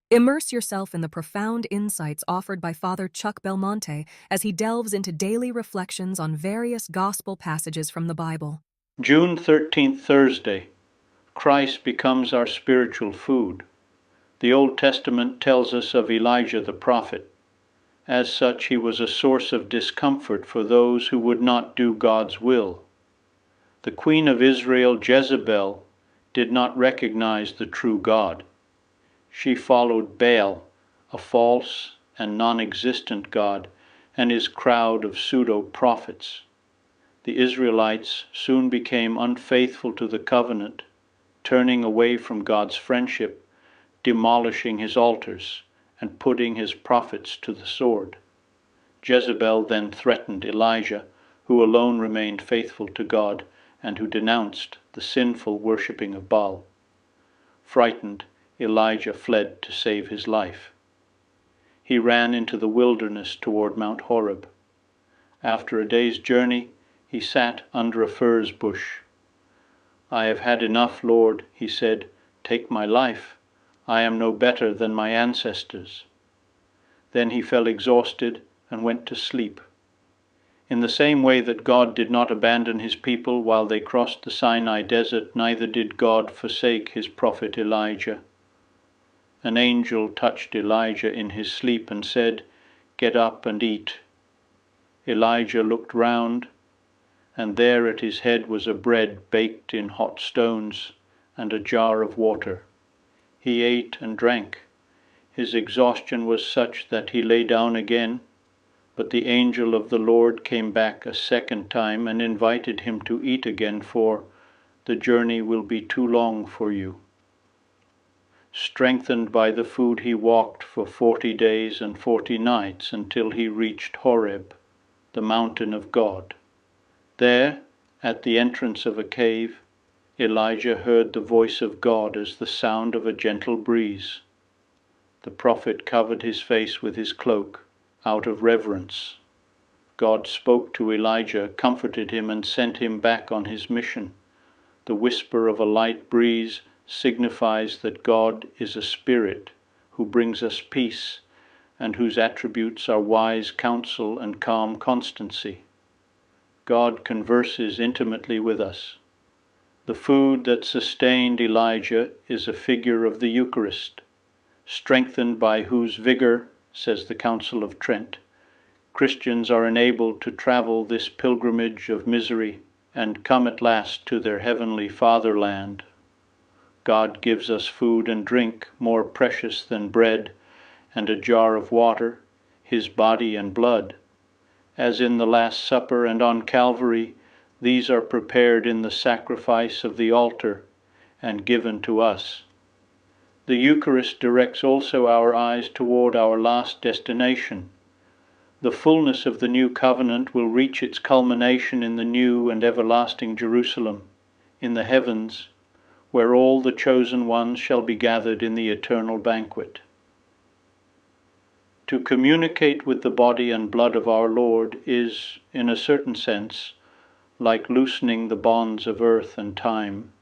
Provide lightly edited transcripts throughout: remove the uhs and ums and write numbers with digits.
Immerse yourself in the profound insights offered by Father Chuck Belmonte as he delves into daily reflections on various gospel passages from the Bible. June 13th, Thursday. Christ becomes our spiritual food. The Old Testament tells us of Elijah the prophet. As such, he was a source of discomfort for those who would not do God's will. The queen of Israel, Jezebel, did not recognize the true God. She followed Baal, a false and non-existent god, and his crowd of pseudo-prophets. The Israelites soon became unfaithful to the covenant, turning away from God's friendship, demolishing his altars, and putting his prophets to the sword. Jezebel then threatened Elijah, who alone remained faithful to God and who denounced the sinful worshipping of Baal. Frightened, Elijah fled to save his life. He ran into the wilderness toward Mount Horeb. After a day's journey, he sat under a furze bush. "I have had enough, Lord," he said. "Take my life. I am no better than my ancestors." Then he fell exhausted and went to sleep. In the same way that God did not abandon his people while they crossed the Sinai desert, neither did God forsake his prophet Elijah. An angel touched Elijah in his sleep and said, "Get up and eat." Elijah looked round, and there at his head was a bread baked in hot stones and a jar of water. He ate and drank. His exhaustion was such that he lay down again, but the angel of the Lord came back a second time and invited him to eat again, for the journey will be too long for you. Strengthened by the food, he walked for 40 days and 40 nights until he reached Horeb, the mountain of God. There, at the entrance of a cave, Elijah heard the voice of God as the sound of a gentle breeze. The prophet covered his face with his cloak, out of reverence. God spoke to Elijah, comforted him, and sent him back on his mission. The whisper of a light breeze signifies that God is a spirit who brings us peace and whose attributes are wise counsel and calm constancy. God converses intimately with us. The food that sustained Elijah is a figure of the Eucharist, strengthened by whose vigor, says the Council of Trent, Christians are enabled to travel this pilgrimage of misery and come at last to their heavenly fatherland. God gives us food and drink more precious than bread and a jar of water, his body and blood. As in the Last Supper and on Calvary, these are prepared in the sacrifice of the altar and given to us. The Eucharist directs also our eyes toward our last destination. The fullness of the new covenant will reach its culmination in the new and everlasting Jerusalem, in the heavens, where all the chosen ones shall be gathered in the eternal banquet. To communicate with the body and blood of our Lord is, in a certain sense, like loosening the bonds of earth and time,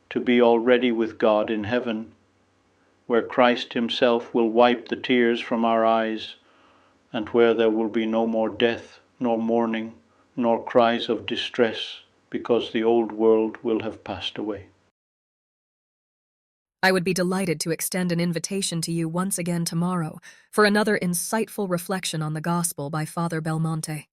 to be already with God in heaven, where Christ himself will wipe the tears from our eyes, and where there will be no more death, nor mourning, nor cries of distress, because the old world will have passed away. I would be delighted to extend an invitation to you once again tomorrow for another insightful reflection on the Gospel by Father Belmonte.